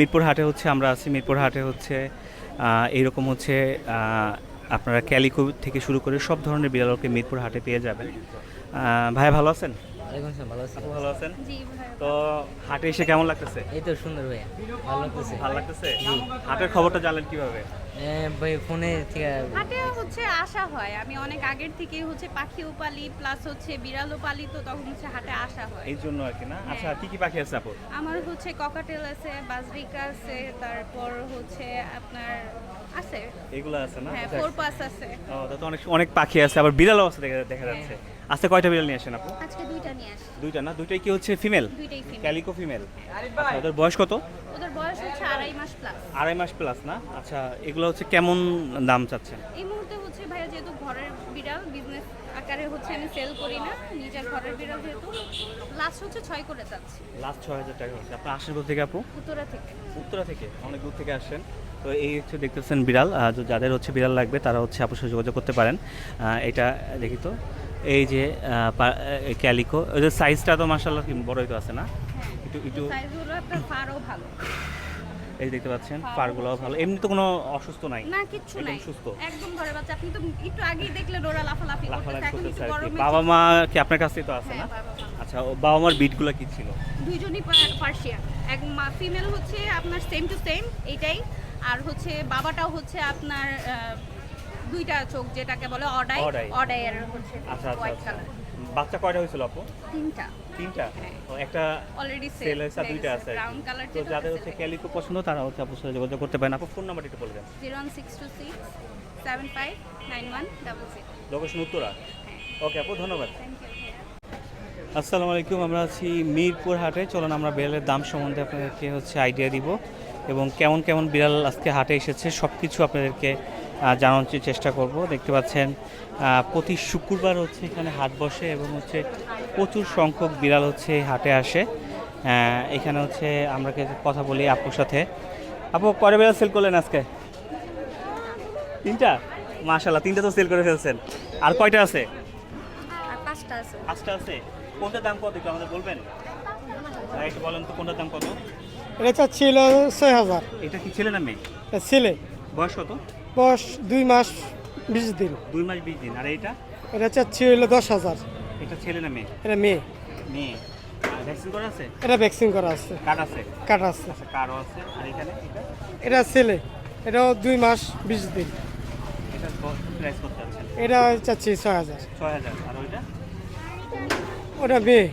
মিরপুর হাটে হচ্ছে আমরা আছি, মিরপুর হাটে হচ্ছে এইরকম হচ্ছে আপনারা ক্যালিকো থেকে শুরু করে সব ধরনের বিড়ালকে মিরপুর হাটে পেয়ে যাবেন। ভাইয়া ভালো আছেন? ওয়ালাইকুম আসসালাম, ভালো আছি। আপু ভালো আছেন? জি ভাই। তো হাটে এসে কেমন লাগতেছে? এই তো সুন্দর ভাইয়া, ভালো লাগতেছে। ভালো লাগতেছে? হাটের খবরটা জানলেন কিভাবে? ভাই ফোনে থেকে হাটে হচ্ছে আসা হয়, আমি অনেক আগের থেকেই হচ্ছে পাখিও পালি প্লাস হচ্ছে বিড়ালও পালি, তো তখন হচ্ছে হাটে আসা হয়। এই জন্য আর কি না। আচ্ছা, কি কি পাখি আছে আপু? আমার হচ্ছে ককাটেল আছে, বাজরিকা আছে, তারপর হচ্ছে আপনার আছে, এগুলো আছে না? হ্যাঁ, আচ্ছা। ফোরপাস আছে। ও, তা তো অনেক অনেক পাখি আছে, আবার বিড়ালও আছে দেখা যাচ্ছে। আজকে কয়টা বিড়াল নিয়ে আসেন আপু? আজকে দুইটা নিয়ে আসি। দুইটা না? দুইটাই কি হচ্ছে ফিমেল? দুইটাই ফিমেল। Calico female. আচ্ছা, ওদের বয়স কত? ওদের বয়স হচ্ছে 2.5 মাস প্লাস। 2.5 মাস প্লাস না? আচ্ছা, এগুলো হচ্ছে কেমন দাম চাচ্ছেন? এই মুহূর্তে হচ্ছে ভাইয়া যেহেতু ঘরের বিড়াল, বিজনেস আকারে হচ্ছে আমি সেল করি না, নিজের ঘরের বিড়াল যেহেতু, লাস্ট হচ্ছে 6 করে যাচ্ছে। লাস্ট 6,000 টাকা হচ্ছে। আপনি আসেন কোথা থেকে আপু? উত্তরা থেকে। উত্তরা থেকে? অনেক দূর থেকে আসেন। তো এই হচ্ছে দেখতেছেন বিড়াল, যাদের হচ্ছে বিড়াল লাগবে তারা হচ্ছে আপুর সাথে যোগাযোগ করতে পারেন। এটা দেখি তো, এই যে ক্যালিকো, ওই যে সাইজটা তো মার্শাল্লাহ বড়ই তো আছে না? হ্যাঁ, একটু একটু সাইজগুলো আপনার ফারও ভালো। এই দেখতে পাচ্ছেন পারগুলোও ভালো, এমনি তো কোনো অসুস্থ নাই? না, কিচ্ছু একদম নাই, সুস্থ। একদম ঘরে বাচ্চা। আপনি তো একটু আগেই দেখলেন ওরা লাফালাফি করতেছে, লাফালাফি এখন করতেছে একটু আর কি। গরমে। বাবা মা কি আপনার কাছেই তো আছে হ্যাঁ, না? বাবা মা। আচ্ছা, ও বাবা মার বিটগুলো কি ছিল? দুইজনই পার্সিয়ান। এক ফিমেল হচ্ছে আপনার সেম টু সেম এইটাই, আর হচ্ছে বাবাটাও হচ্ছে আপনার দুইটা চোখ যেটাকে বলে অডাই, অডাই। অডাইয়ের হচ্ছে আচ্ছা আচ্ছা হোয়াইট আচ্ছা। কালার। বাচ্চা কয়টা হয়েছিল আপু? তিনটা তিনটা? হ্যাঁ। ও, একটা অলরেডি সেল হয়েছে আর দুইটা আছে আর কি। ব্রাউন কালার তো যাদের হচ্ছে ক্যালিকো পছন্দ তারা হচ্ছে আপনার সাথে যোগাযোগ করতে পারেন। আপু ফোন নাম্বারটা একটু বলে দেন। 01626759166। লোকেশন উত্তরা। হ্যাঁ, ওকে আপু, ধন্যবাদ। থ্যাংক ইউ ভাইয়া। আসসালামু আলাইকুম, আমরা আছি মিরপুর হাটে। চলুন আমরা বিড়ালের দাম সম্বন্ধে আপনাদেরকে হচ্ছে আইডিয়া দিব এবং কেমন কেমন বিড়াল আজকে হাটে এসেছে সব কিছু আপনাদেরকে জানানোর চেষ্টা করব। দেখতে পাচ্ছেন প্রতি শুক্রবার হচ্ছে এখানে হাট বসে এবং হচ্ছে প্রচুর সংখ্যক বিড়াল হচ্ছে এই হাটে আসে। এখানে হচ্ছে আমরা কথা বলি আপুর সাথে। আপু, কয়টা বিড়াল সেল করলেন আজকে? তিনটা? মাশাআল্লাহ, তিনটা তো সেল করে ফেলছেন। আর কয়টা আছে? আর পাঁচটা আছে। 5টা আছে। কোনটার দাম কত একটু আমাদের বলবেন? একটু বলেন তো কোনটার দাম কত? এটা চাচ্ছিল 6,000। এটা কি ছেলে না মেয়ে? এটা ছেলে, বয়স কত? বয়স 2 মাস 20 দিন। 2 মাস 20 দিন। আর এটা? এটা চাচ্ছি হইলো 10,000। এটা ছেলে না মেয়ে? এটা মেয়ে। মেয়ে। ভ্যাকসিন করা আছে? এটা ভ্যাকসিন করা আছে, কার্ড আছে? কাটা আছে। আচ্ছা, কার্ডও আছে। আর এখানে এটা? এটা ছেলে, এটাও 2 মাস 20 দিন। এটা প্রাইস কত আছেন? এটা চাচ্ছি 6,000। 6,000। আর ওইটা? ওটা মেয়ে,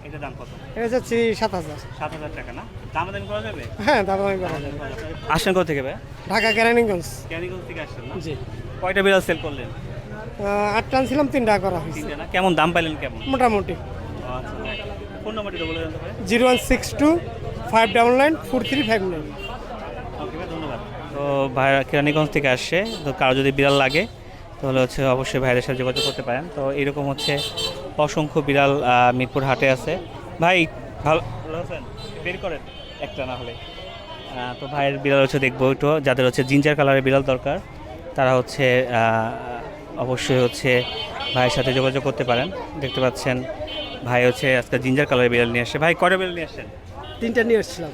এটা দাম কত? এটা চাচ্ছি 7,000। 7,000 টাকা না? দামাদামি করা যাবে? হ্যাঁ, দামাদামি করা যাবে। আসেন কোথা থেকে ভাই? ঢাকা কেরানীগঞ্জ। ক্যানিগঞ্জ থেকে আসছেন না? জি। কয়টা বিড়াল সেল করলেন? 8টা আনছিলাম, 3টা করা হয়েছে 3টে না? কেমন দাম পাইলেন কেমন? মোটামুটি। আচ্ছা, ফোন নাম্বারটা বলে দেন তো ভাই। 0162 599 4359। ওকে ভাই, ধন্যবাদ। তো ভাইরা কেরানীগঞ্জ থেকে আসছে, তো কারো যদি বিড়াল লাগে তাহলে হচ্ছে অবশ্যই ভাইদের সাথে যোগাযোগ করতে পারেন। তো এরকম হচ্ছে অসংখ্য বিড়াল মিরপুর হাটে আছে। ভাই ভালো আছেন? বের করেন একটা না হলে। তো ভাইয়ের বিড়াল হচ্ছে দেখবো একটু, যাদের হচ্ছে জিঞ্জার কালারের বিড়াল দরকার তারা হচ্ছে অবশ্যই হচ্ছে ভাইয়ের সাথে যোগাযোগ করতে পারেন। দেখতে পাচ্ছেন ভাই হচ্ছে আজকে জিঞ্জার কালারের বিড়াল নিয়ে আসছে। ভাই কয়টা বিড়াল নিয়ে আসছেন? 3টা নিয়ে আসছিলাম।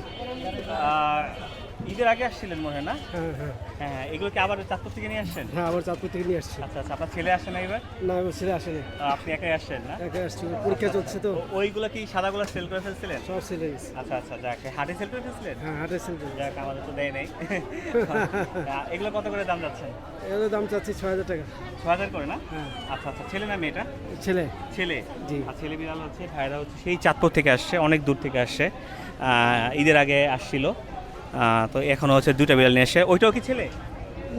ঈদের আগে আসছিলেন মনে হয় না? হ্যাঁ হ্যাঁ হ্যাঁ, এগুলো কি আবার চাঁদপুর থেকে নিয়ে আসছেন? হ্যাঁ, আবার চাঁদপুর থেকে নিয়ে আসছি। আচ্ছা আচ্ছা, আপনার ছেলে আসে না এবার? না, আমার ছেলে আসেনি, আপনি একাই আসছেন না? একা আসছি, পরীক্ষা চলছে তো। ওইগুলো কি সাদাগুলো সেল করে ফেলছিলেন? সব ছেলে গেছে। আচ্ছা আচ্ছা, যাক, হাটে সেল করে ফেলছিলেন? হ্যাঁ, হাটের ছেলে। যাক, আমাদের তো দেয় নাই। এগুলো কত করে দাম যাচ্ছেন? এর দাম চাচ্ছি 6,000 টাকা। 6,000 করে না? হ্যাঁ, আচ্ছা আচ্ছা, ছেলে না মেয়েটা? ছেলে। ছেলে। জি। আর ছেলে বিড়াল হচ্ছে ভাইরা হচ্ছে সেই চাঁদপুর থেকে আসছে, অনেক দূর থেকে আসছে। ঈদের আগে আসছিল। তো এখনও হচ্ছে 2টা বিড়াল নিয়ে আসে। ওইটাও কি ছেলে?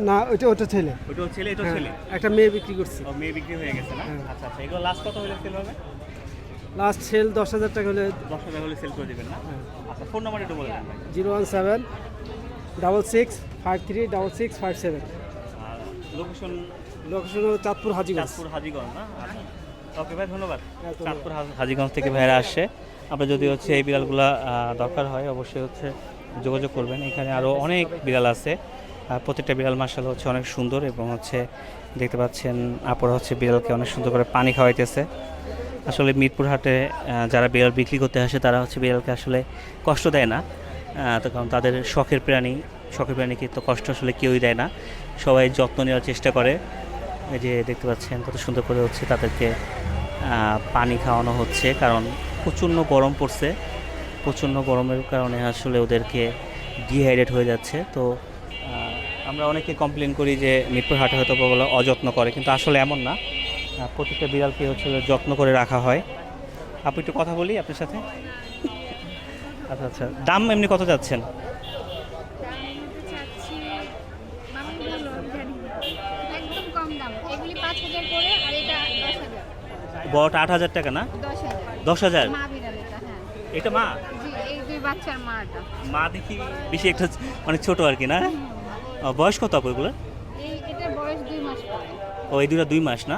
না, ওটা ছেলে। ওইটাও ছেলে, এটাও হ্যাঁ, ছেলে? একটা মেয়ে বিক্রি করছি। ও, মেয়ে বিক্রি হয়ে গেছে না? হ্যাঁ। আচ্ছা আচ্ছা, এগুলো লাস্ট কত হলে সেল হবে? লাস্ট সেল 10,000 টাকা হলে। 10,000 হলে সেল করে দেবেন না? হ্যাঁ। আচ্ছা, ফোন নাম্বার একটু বলে দেন ভাই। 017 66 53 6657। লোকেশন? লোকেশন হলো চাঁদপুর হাজিগঞ্জ। চাঁদপুর হাজীগঞ্জ না? আচ্ছা, ওকে ভাই, ধন্যবাদ। হ্যাঁ, ধন্যবাদ। চাঁদপুর হাজীগঞ্জ থেকে ভাইরা আসছে। আপনার যদি হচ্ছে এই বিড়ালগুলো দরকার হয় অবশ্যই হচ্ছে যোগাযোগ করবেন। এখানে আরও অনেক বিড়াল আছে, প্রত্যেকটা বিড়াল মার্শাল্লাহ হচ্ছে অনেক সুন্দর এবং হচ্ছে দেখতে পাচ্ছেন আপুরা হচ্ছে বিড়ালকে অনেক সুন্দর করে পানি খাওয়াইতেছে। আসলে মিরপুর হাটে যারা বিড়াল বিক্রি করতে আসে তারা হচ্ছে বিড়ালকে আসলে কষ্ট দেয় না, তো কারণ তাদের শখের প্রাণীকে তো কষ্ট আসলে কেউই দেয় না, সবাই যত্ন নেওয়ার চেষ্টা করে। এই যে দেখতে পাচ্ছেন কত সুন্দর করে হচ্ছে তাদেরকে পানি খাওয়ানো হচ্ছে, কারণ প্রচণ্ড গরম পড়ছে, প্রচণ্ড গরমের কারণে আসলে ওদেরকে ডিহাইড্রেট হয়ে যাচ্ছে। তো আমরা অনেকে কমপ্লেন করি যে মিরপুর হাটে হয়তো বলা অযত্ন করে, কিন্তু আসলে এমন না। প্রত্যেকটা বিড়ালকে হচ্ছে যত্ন করে রাখা হয়। আপনি একটু কথা বলি আপনার সাথে। আচ্ছা আচ্ছা, দাম এমনি কত যাচ্ছেন? একদম কম দাম, এগুলি 5,000 করে, আর এটা 10,000। বড়টা 8,000 টাকা না? 10,000 10,000? মা বিড়াল এটা, হ্যাঁ। এটা মা? জি, এই দুই বাচ্চার মাটা। মা দেখি বেশি একটা অনেক ছোট আর কি না? বয়স কত আপু এগুলো? এটার বয়স 2 মাস করে। ও এই দুটো 2 মাস না?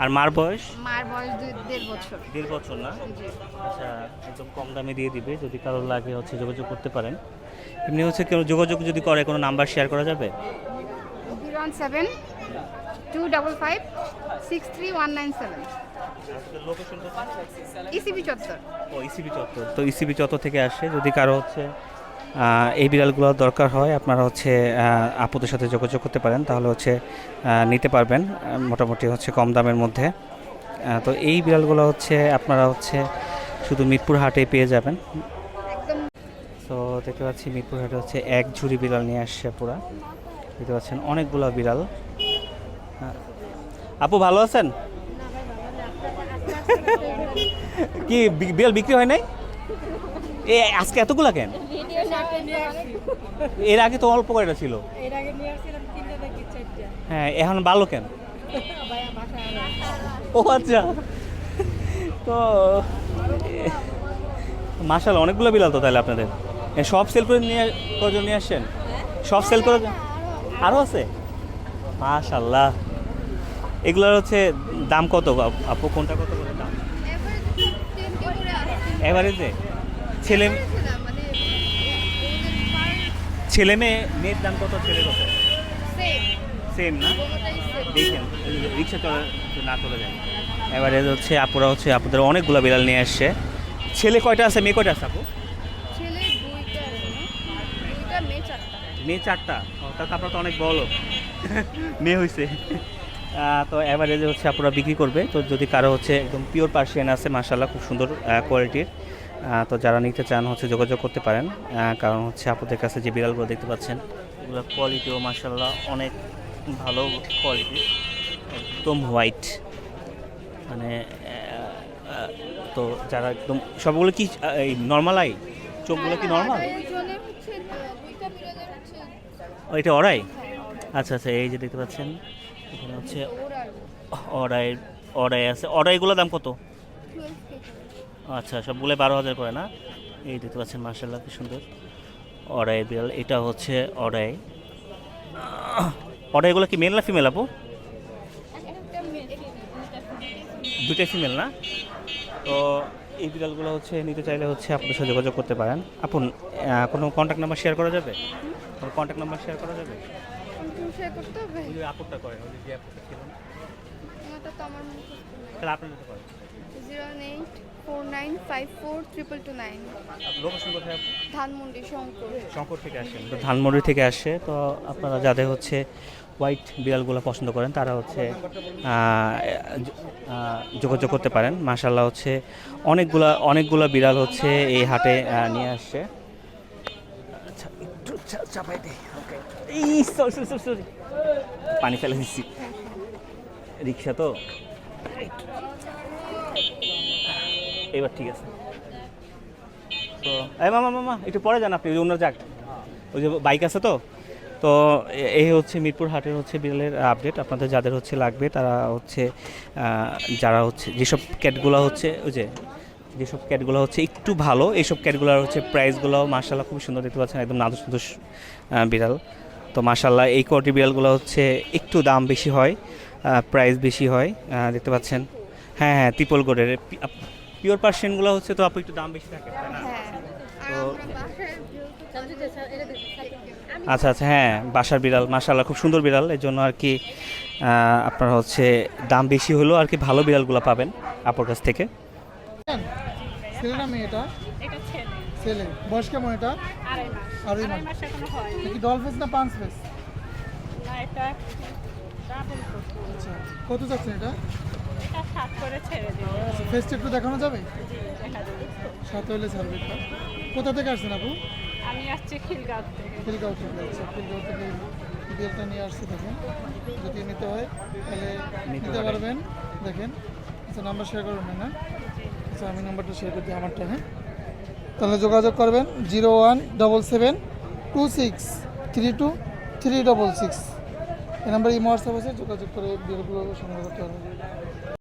আর মার বয়স? মার বয়স 1.5 বছর। 1.5 বছর না? জি। আচ্ছা, একদম কম দামে দিয়ে দিবে, যদি কারোর লাগে হচ্ছে যোগাযোগ করতে পারেন। এমনি হচ্ছে কেউ যোগাযোগ যদি করে কোনো নাম্বার শেয়ার করা যাবে? 017 255 63197। লোকেশন ইসিবি চত্বর। ও ইসিবি চত্বর। তো ইসিবি চত্বর থেকে আসে, যদি কারো হচ্ছে এই বিড়ালগুলো দরকার হয় আপনারা হচ্ছে আপুদের সাথে যোগাযোগ করতে পারেন, তাহলে হচ্ছে নিতে পারবেন মোটামুটি হচ্ছে কম দামের মধ্যে। তো এই বিড়ালগুলো হচ্ছে আপনারা হচ্ছে শুধু মিরপুর হাটেই পেয়ে যাবেন। একদম। তো দেখতে পাচ্ছি মিরপুর হাটে হচ্ছে এক ঝুড়ি বিড়াল নিয়ে আসছে পুরা, দেখতে পাচ্ছেন অনেকগুলো বিড়াল। আপু ভালো আছেন? কি বিড়াল বিক্রি হয় নাই? এ আজকে এতগুলা কেন? এর আগে তো অল্প কয়টা ছিল। হ্যাঁ, এখন ভালো কেন? ও আচ্ছা, তো মাশাআল্লাহ অনেকগুলো বিড়াল তো তাহলে আপনাদের। সব সেল করে নিয়ে আসছেন? সব সেল করে আরও আছে? মাশাআল্লাহ। এগুলোর হচ্ছে দাম কত আপু? কোনটা কত করে দাম এভারেজে? ছেলে মেয়ের দাম কত, ছেলে কত? সেম না? দেখেন রিক্সা না চলে যায়। এভারেজ হচ্ছে আপুরা হচ্ছে আপনাদের অনেকগুলো বিড়াল নিয়ে আসছে। ছেলে কয়টা আছে, মেয়ে কয়টা আছে আপু? ছেলে 2টা, মেয়ে 4টা। মেয়ে 4টা? তার আপনার তো অনেক বড় লোক। মেয়ে হয়েছে। তো অ্যাভারেজে হচ্ছে আপনারা বিক্রি করবে। তো যদি কারো হচ্ছে একদম পিওর পার্সিয়ান আছে মাশাআল্লাহ খুব সুন্দর কোয়ালিটির, তো যারা নিতে চান হচ্ছে যোগাযোগ করতে পারেন। কারণ হচ্ছে আপনাদের কাছে যে বিড়ালগুলো দেখতে পাচ্ছেন এগুলোর কোয়ালিটিও মাশাআল্লাহ অনেক ভালো কোয়ালিটি, একদম হোয়াইট মানে। তো যারা একদম সবগুলো কি এই নর্মাল আই, চোখগুলো কি নর্মাল? এটা ওরাই? আচ্ছা আচ্ছা, এই যে দেখতে পাচ্ছেন এখানে হচ্ছে অর্ডাই আছে। অর্ডাইগুলোর দাম কত? আচ্ছা, সবগুলো 12,000 করে না? এই দেখতে পাচ্ছেন মার্শাল্লাহ কি সুন্দর অর্ডাই বিড়াল। এটা হচ্ছে অর্ডাইগুলো কি মেল না ফিমেল আপু? দুটাই ফিমেল না? তো এই বিড়ালগুলো হচ্ছে নিতে চাইলে হচ্ছে আপনাদের সাথে যোগাযোগ করতে পারেন। আপু কোনো কন্ট্যাক্ট নাম্বার শেয়ার করা যাবে? কোনো কন্ট্যাক্ট নাম্বার শেয়ার করা যাবে? করতে হবে। ওই আপুরটা করেন, ওই যে আপুরটা ছিলেন এটা তো আমার তাহলে আপনি নিতে পারেন। 08495422229। লোকেশন কোথায় আপু? ধানমন্ডি শঙ্কর থেকে আসেন? তো ধানমন্ডি থেকে আসে। তো আপনারা যাদের হচ্ছে হোয়াইট বিড়ালগুলো পছন্দ করেন তারা হচ্ছে যোগাযোগ করতে পারেন। মাশাআল্লাহ হচ্ছে অনেকগুলা বিড়াল হচ্ছে এই হাটে নিয়ে আসছে। আচ্ছা একটু চাপাই দে। ওকে, এই সরি পানি ফেলে দিচ্ছি, রিক্সা তো। এবার ঠিক আছে। তো এই মামা একটু পরে যান আপনি, অন্য যাক, ওই যে বাইক আছে তো। তো এই হচ্ছে মিরপুর হাটের হচ্ছে বিড়ালের আপডেট। আপনাদের যাদের হচ্ছে লাগবে তারা হচ্ছে যারা হচ্ছে যেসব ক্যাটগুলো হচ্ছে ওই যেসব ক্যাটগুলো হচ্ছে একটু ভালো, এইসব ক্যাটগুলোর হচ্ছে প্রাইসগুলো মাশাআল্লাহ খুব সুন্দর, দেখতে পাচ্ছেন একদম নাদুস নাদুস বিড়াল। তো মাশাআল্লাহ এই কোয়ালিটির বিড়ালগুলো হচ্ছে একটু দাম বেশি হয়, প্রাইস বেশি হয়, দেখতে পাচ্ছেন। হ্যাঁ হ্যাঁ, ট্রিপল কোডের পিওর পার্সিয়ানগুলো হচ্ছে তো আপু একটু দাম বেশি থাকে, তাই না? তো আচ্ছা আচ্ছা, হ্যাঁ বাসার বিড়াল মাশাআল্লাহ খুব সুন্দর বিড়াল, এর জন্য আর কি আপনার হচ্ছে দাম বেশি হলেও আর কি ভালো বিড়ালগুলো পাবেন আপুর কাছ থেকে। ছেলে, বয়স কেমন এটা? আড়াই মাস। আড়াই মাস। আড়াই মাস এখনো হয়নি। এটা কি ডল ফেস না পাঁচ ফেস? না, এটা ডাবল কোট। আচ্ছা, কত যাচ্ছেন এটা? এটা 7 করে ছেড়ে দিই। আচ্ছা, ফেসটা একটু দেখানো যাবে? জি, দেখা যাবে। 7 হলে ছাড়বে এটা। কোথা থেকে আসছেন আপু? আমি আসছি খিলগাঁও থেকে। খিলগাঁও থেকে। আচ্ছা, খিলগাঁও থেকে বিড়ালটা নিয়ে আসছে, দেখেন যদি নিতে হয় তাহলে নিতে পারবেন। দেখেন, আচ্ছা নাম্বার শেয়ার করবেন না? আচ্ছা, আমি নাম্বারটা শেয়ার করছি আমারটা, হ্যাঁ। তাহলে যোগাযোগ করবেন 0177263236। এই নাম্বারে ইমো হোয়াটসঅ্যাপ আছে, যোগাযোগ করে বিড়ালগুলো সংগ্রহ করতে পারবেন।